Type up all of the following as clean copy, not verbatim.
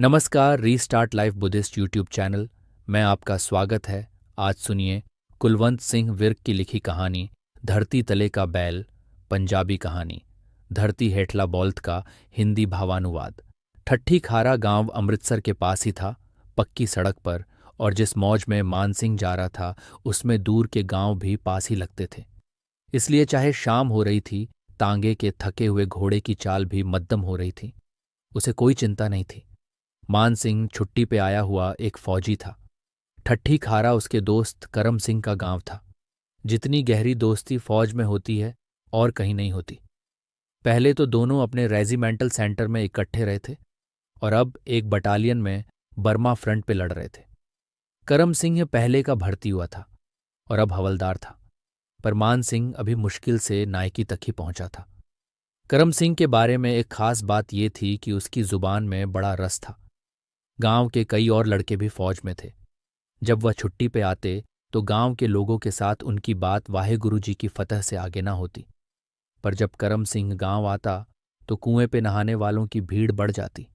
नमस्कार, restart life Buddhist YouTube channel में आपका स्वागत है। आज सुनिए कुलवंत सिंह विर्क की लिखी कहानी धरती तले का बैल। पंजाबी कहानी। धरती हेठला बौल्त का हिंदी भावानुवाद। ठट्ठी खारा गांव अमृतसर के पास ही था, पक्की सड़क पर। और जिस मौज में मान सिंह जा रहा था उसमें दूर के गांव भी पास ही लगते थे। इसलिए चाहे शाम हो रही थी, तांगे के थके हुए घोड़े की चाल भी मद्दम हो रही थी, उसे कोई चिंता नहीं थी। मान सिंह छुट्टी पे आया हुआ एक फौजी था। ठट्ठी खारा उसके दोस्त करम सिंह का गांव था। जितनी गहरी दोस्ती फौज में होती है और कहीं नहीं होती। पहले तो दोनों अपने रेजिमेंटल सेंटर में इकट्ठे रहे थे और अब एक बटालियन में बर्मा फ्रंट पे लड़ रहे थे। करम सिंह पहले का भर्ती हुआ था और अब हवलदार था, पर मान सिंह अभी मुश्किल से नायकी तक ही पहुंचा था। करम सिंह के बारे में एक खास बात यह थी कि उसकी जुबान में बड़ा रस था। गांव के कई और लड़के भी फौज में थे। जब वह छुट्टी पे आते तो गांव के लोगों के साथ उनकी बात वाहेगुरु जी की फतह से आगे ना होती। पर जब करम सिंह गांव आता तो कुएं पे नहाने वालों की भीड़ बढ़ जाती।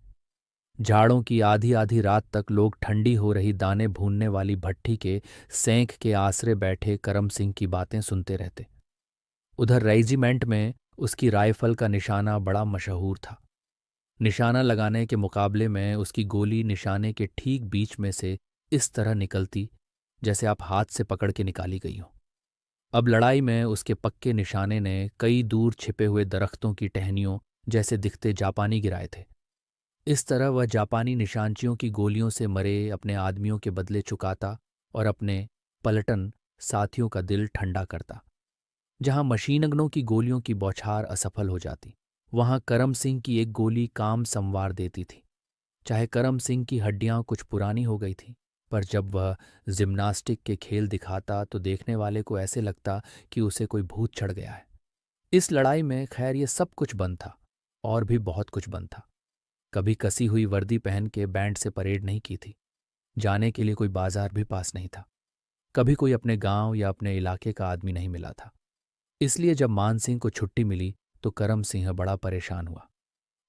झाड़ों की आधी आधी रात तक लोग ठंडी हो रही दाने भूनने वाली भट्ठी के सेंक के आसरे बैठे करम सिंह की बातें सुनते रहते। उधर रेजिमेंट में उसकी राइफल का निशाना बड़ा मशहूर था। निशाना लगाने के मुकाबले में उसकी गोली निशाने के ठीक बीच में से इस तरह निकलती जैसे आप हाथ से पकड़ के निकाली गई हो। अब लड़ाई में उसके पक्के निशाने ने कई दूर छिपे हुए दरख्तों की टहनियों जैसे दिखते जापानी गिराए थे। इस तरह वह जापानी निशानचियों की गोलियों से मरे अपने आदमियों के बदले चुकाता और अपने पलटन साथियों का दिल ठंडा करता। जहां मशीनगनों की गोलियों की बौछार असफल हो जाती, वहां करम सिंह की एक गोली काम संवार देती थी। चाहे करम सिंह की हड्डियां कुछ पुरानी हो गई थीं, पर जब वह जिम्नास्टिक के खेल दिखाता तो देखने वाले को ऐसे लगता कि उसे कोई भूत चढ़ गया है। इस लड़ाई में खैर ये सब कुछ बंद था और भी बहुत कुछ बंद था। कभी कसी हुई वर्दी पहन के बैंड से परेड नहीं की थी। जाने के लिए कोई बाजार भी पास नहीं था। कभी कोई अपने गांव या अपने इलाके का आदमी नहीं मिला था। इसलिए जब मान सिंह को छुट्टी मिली तो करम सिंह बड़ा परेशान हुआ।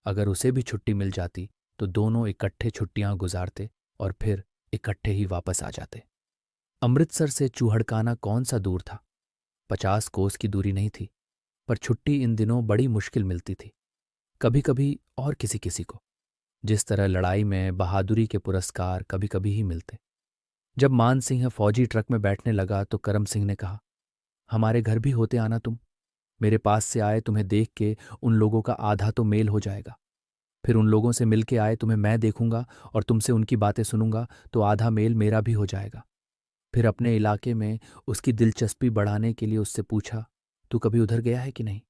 अगर उसे भी छुट्टी मिल जाती तो दोनों इकट्ठे छुट्टियां गुजारते और फिर इकट्ठे ही वापस आ जाते। अमृतसर से चूहड़काना कौन सा दूर था? 50 कोस की दूरी नहीं थी, पर छुट्टी इन दिनों बड़ी मुश्किल मिलती थी। कभी कभी और किसी किसी को, जिस तरह लड़ाई में बहादुरी के पुरस्कार कभी कभी ही मिलते। जब मान सिंह फौजी ट्रक में बैठने लगा तो करम सिंह ने कहा, हमारे घर भी होते आना तुम। मेरे पास से आए तुम्हें देख के उन लोगों का आधा तो मेल हो जाएगा। फिर उन लोगों से मिल के आए तुम्हें मैं देखूंगा और तुमसे उनकी बातें सुनूंगा तो आधा मेल मेरा भी हो जाएगा। फिर अपने इलाके में उसकी दिलचस्पी बढ़ाने के लिए उससे पूछा, तू कभी उधर गया है कि नहीं?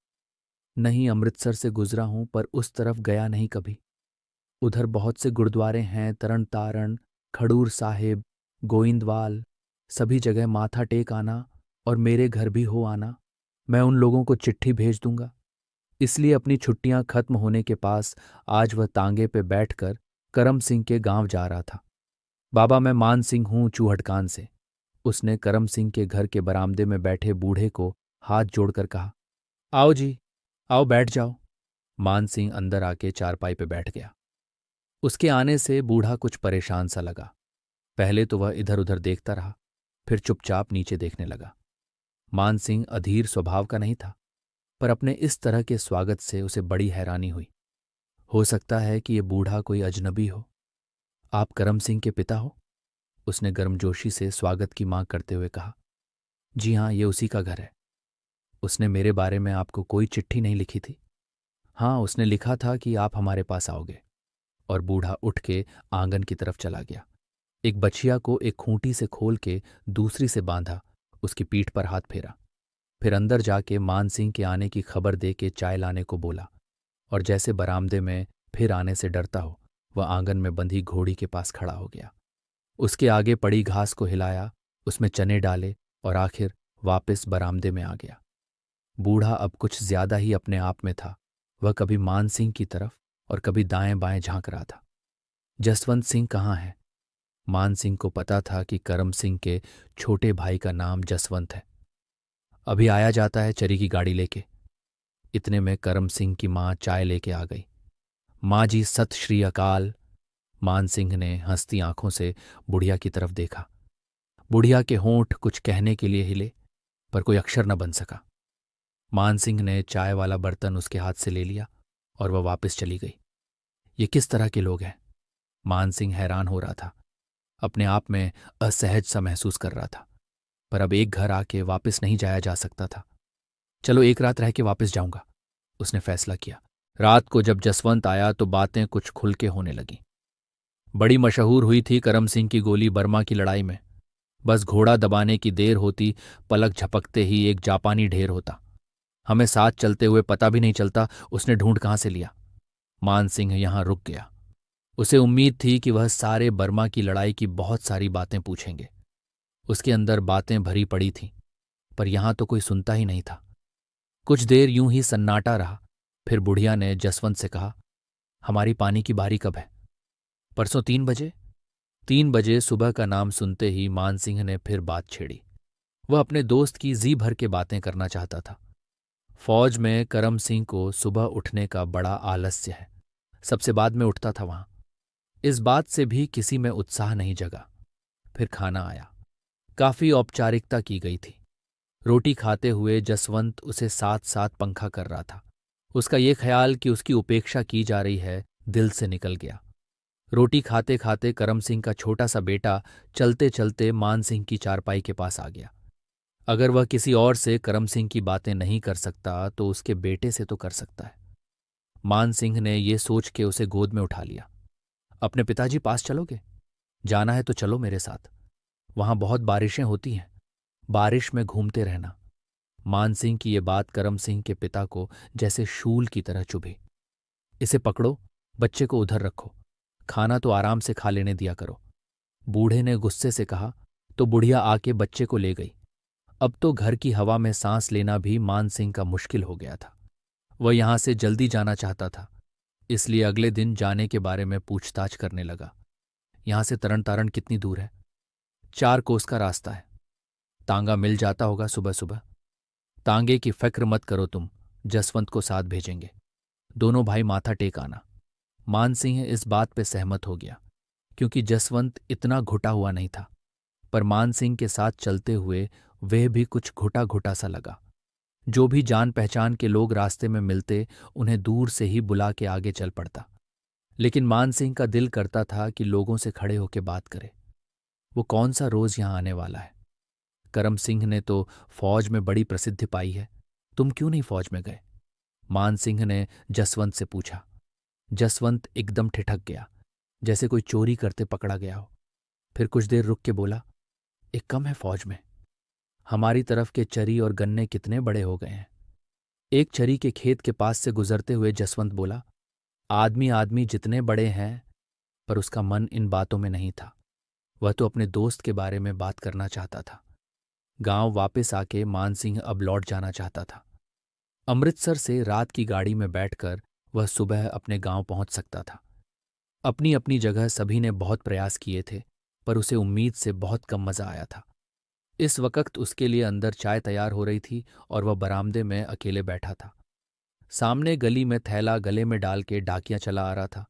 नहीं, अमृतसर से गुजरा हूं पर उस तरफ गया नहीं कभी। उधर बहुत से गुरुद्वारे हैं, तरन तारण, खड़ूर साहिब, गोइंदवाल। सभी जगह माथा टेक आना और मेरे घर भी हो आना। मैं उन लोगों को चिट्ठी भेज दूंगा। इसलिए अपनी छुट्टियां खत्म होने के पास आज वह तांगे पे बैठकर करम सिंह के गांव जा रहा था। बाबा, मैं मान सिंह हूं चूहड़कान से। उसने करम सिंह के घर के बरामदे में बैठे बूढ़े को हाथ जोड़कर कहा, आओ जी, आओ बैठ जाओ। मान सिंह अंदर आके चारपाई पे बैठ गया। उसके आने से बूढ़ा कुछ परेशान सा लगा। पहले तो वह इधर उधर देखता रहा, फिर चुपचाप नीचे देखने लगा। मान सिंह अधीर स्वभाव का नहीं था, पर अपने इस तरह के स्वागत से उसे बड़ी हैरानी हुई। हो सकता है कि ये बूढ़ा कोई अजनबी हो। आप करम सिंह के पिता हो? उसने गर्मजोशी से स्वागत की मांग करते हुए कहा। जी हाँ, ये उसी का घर है। उसने मेरे बारे में आपको कोई चिट्ठी नहीं लिखी थी? हाँ, उसने लिखा था कि आप हमारे पास आओगे। और बूढ़ा उठ के आंगन की तरफ चला गया। एक बछिया को एक खूंटी से खोल के दूसरी से बांधा, उसकी पीठ पर हाथ फेरा। फिर अंदर जाके मान सिंह के आने की खबर दे के चाय लाने को बोला और जैसे बरामदे में फिर आने से डरता हो, वह आंगन में बंधी घोड़ी के पास खड़ा हो गया। उसके आगे पड़ी घास को हिलाया, उसमें चने डाले और आखिर वापस बरामदे में आ गया। बूढ़ा अब कुछ ज्यादा ही अपने आप में था। वह कभी मान सिंह की तरफ और कभी दाएं बाएं झांक रहा था। जसवंत सिंह कहाँ है? मान सिंह को पता था कि करम सिंह के छोटे भाई का नाम जसवंत है। अभी आया जाता है चरी की गाड़ी लेके। इतने में करम सिंह की माँ चाय लेके आ गई। माँ जी, सत श्री अकाल। मान सिंह ने हंसती आंखों से बुढ़िया की तरफ देखा। बुढ़िया के होंठ कुछ कहने के लिए हिले, पर कोई अक्षर न बन सका। मान सिंह ने चाय वाला बर्तन उसके हाथ से ले लिया और वह वापस चली गई। ये किस तरह के लोग हैं? मान सिंह हैरान हो रहा था, अपने आप में असहज सा महसूस कर रहा था। पर अब एक घर आके वापस नहीं जाया जा सकता था। चलो एक रात रह के वापस जाऊंगा, उसने फैसला किया। रात को जब जसवंत आया तो बातें कुछ खुल के होने लगीं। बड़ी मशहूर हुई थी करम सिंह की गोली बर्मा की लड़ाई में। बस घोड़ा दबाने की देर होती, पलक झपकते ही एक जापानी ढेर होता। हमें साथ चलते हुए पता भी नहीं चलता उसने ढूंढ कहाँ से लिया। मान सिंह यहां रुक गया। उसे उम्मीद थी कि वह सारे बर्मा की लड़ाई की बहुत सारी बातें पूछेंगे। उसके अंदर बातें भरी पड़ी थीं, पर यहां तो कोई सुनता ही नहीं था। कुछ देर यूं ही सन्नाटा रहा। फिर बुढ़िया ने जसवंत से कहा, हमारी पानी की बारी कब है? परसों 3 बजे। 3 बजे सुबह का नाम सुनते ही मान सिंह ने फिर बात छेड़ी। वह अपने दोस्त की जी भर के बातें करना चाहता था। फौज में करम सिंह को सुबह उठने का बड़ा आलस्य है, सबसे बाद में उठता था वहां। इस बात से भी किसी में उत्साह नहीं जगा। फिर खाना आया। काफी औपचारिकता की गई थी। रोटी खाते हुए जसवंत उसे साथ साथ पंखा कर रहा था। उसका ये ख्याल कि उसकी उपेक्षा की जा रही है दिल से निकल गया। रोटी खाते खाते करम सिंह का छोटा सा बेटा चलते चलते मान सिंह की चारपाई के पास आ गया। अगर वह किसी और से करम सिंह की बातें नहीं कर सकता तो उसके बेटे से तो कर सकता है। मान सिंह ने ये सोच के उसे गोद में उठा लिया। अपने पिताजी पास चलोगे? जाना है तो चलो मेरे साथ। वहां बहुत बारिशें होती हैं, बारिश में घूमते रहना। मान सिंह की ये बात करम सिंह के पिता को जैसे शूल की तरह चुभी। इसे पकड़ो, बच्चे को उधर रखो, खाना तो आराम से खा लेने दिया करो। बूढ़े ने गुस्से से कहा तो बुढ़िया आके बच्चे को ले गई। अब तो घर की हवा में सांस लेना भी मान सिंह का मुश्किल हो गया था। वह यहां से जल्दी जाना चाहता था, इसलिए अगले दिन जाने के बारे में पूछताछ करने लगा। यहां से तरन तारण कितनी दूर है? 4 कोस का रास्ता है। तांगा मिल जाता होगा सुबह सुबह। तांगे की फिक्र मत करो तुम, जसवंत को साथ भेजेंगे। दोनों भाई माथा टेक आना। मान सिंह इस बात पे सहमत हो गया, क्योंकि जसवंत इतना घुटा हुआ नहीं था। पर मान सिंह के साथ चलते हुए वह भी कुछ घुटा घुटा सा लगा। जो भी जान पहचान के लोग रास्ते में मिलते उन्हें दूर से ही बुला के आगे चल पड़ता। लेकिन मान सिंह का दिल करता था कि लोगों से खड़े होकर बात करे। वो कौन सा रोज यहां आने वाला है? करम सिंह ने तो फौज में बड़ी प्रसिद्धि पाई है, तुम क्यों नहीं फौज में गए? मान सिंह ने जसवंत से पूछा। जसवंत एकदम ठिठक गया, जैसे कोई चोरी करते पकड़ा गया हो। फिर कुछ देर रुक के बोला, एक कम है फौज में। हमारी तरफ के चरी और गन्ने कितने बड़े हो गए हैं। एक चरी के खेत के पास से गुजरते हुए जसवंत बोला, आदमी आदमी जितने बड़े हैं। पर उसका मन इन बातों में नहीं था। वह तो अपने दोस्त के बारे में बात करना चाहता था। गांव वापस आके मान सिंह अब लौट जाना चाहता था। अमृतसर से रात की गाड़ी में बैठकर वह सुबह अपने गांव पहुंच सकता था। अपनी अपनी जगह सभी ने बहुत प्रयास किए थे, पर उसे उम्मीद से बहुत कम मजा आया था। इस वक्त उसके लिए अंदर चाय तैयार हो रही थी और वह बरामदे में अकेले बैठा था। सामने गली में थैला गले में डाल के डाकिया चला आ रहा था।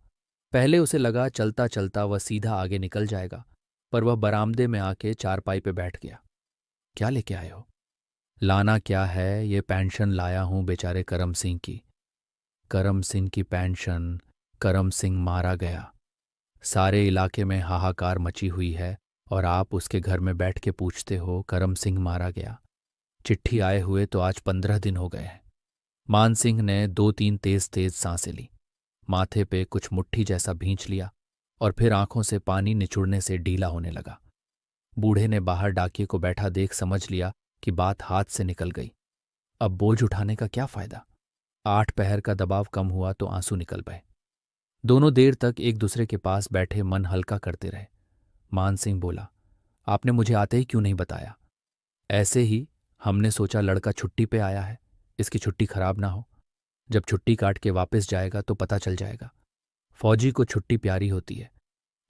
पहले उसे लगा चलता चलता वह सीधा आगे निकल जाएगा, पर वह बरामदे में आके चारपाई पे बैठ गया। क्या लेके आए हो? लाना क्या है, ये पेंशन लाया हूं बेचारे करम सिंह की। करम सिंह की पेंशन। करम सिंह मारा गया। सारे इलाके में हाहाकार मची हुई है और आप उसके घर में बैठ के पूछते हो करम सिंह मारा गया। चिट्ठी आए हुए तो आज 15 दिन हो गए हैं। मान सिंह ने 2-3 तेज तेज सांसें ली, माथे पे कुछ मुट्ठी जैसा भींच लिया और फिर आंखों से पानी निचुड़ने से ढीला होने लगा। बूढ़े ने बाहर डाकिये को बैठा देख समझ लिया कि बात हाथ से निकल गई। अब बोझ उठाने का क्या फायदा? 8 पहर का दबाव कम हुआ तो आंसू निकल गए। दोनों देर तक एक दूसरे के पास बैठे मन हल्का करते रहे। मान सिंह बोला, आपने मुझे आते ही क्यों नहीं बताया? ऐसे ही, हमने सोचा लड़का छुट्टी पे आया है, इसकी छुट्टी खराब ना हो। जब छुट्टी काट के वापस जाएगा तो पता चल जाएगा। फौजी को छुट्टी प्यारी होती है।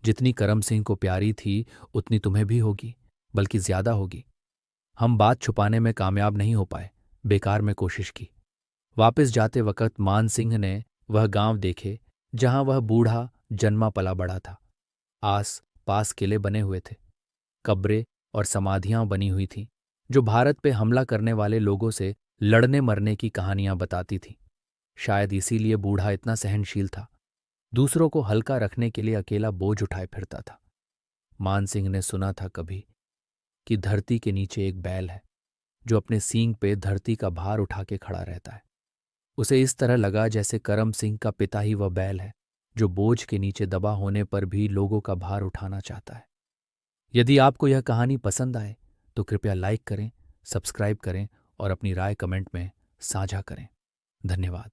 जितनी करम सिंह को प्यारी थी उतनी तुम्हें भी होगी, बल्कि ज्यादा होगी। हम बात छुपाने में कामयाब नहीं हो पाए, बेकार में कोशिश की। वापस जाते वक्त मान सिंह ने वह गांव देखे जहां वह बूढ़ा जन्मा पला बड़ा था। आस पास किले बने हुए थे, कब्रें और समाधियां बनी हुई थीं, जो भारत पे हमला करने वाले लोगों से लड़ने मरने की कहानियां बताती थीं। शायद इसीलिए बूढ़ा इतना सहनशील था, दूसरों को हल्का रखने के लिए अकेला बोझ उठाए फिरता था। मान सिंह ने सुना था कभी कि धरती के नीचे एक बैल है जो अपने सींग पे धरती का भार उठा के खड़ा रहता है। उसे इस तरह लगा जैसे करम सिंह का पिता ही वह बैल है जो बोझ के नीचे दबा होने पर भी लोगों का भार उठाना चाहता है। यदि आपको यह कहानी पसंद आए तो कृपया लाइक करें, सब्सक्राइब करें और अपनी राय कमेंट में साझा करें। धन्यवाद।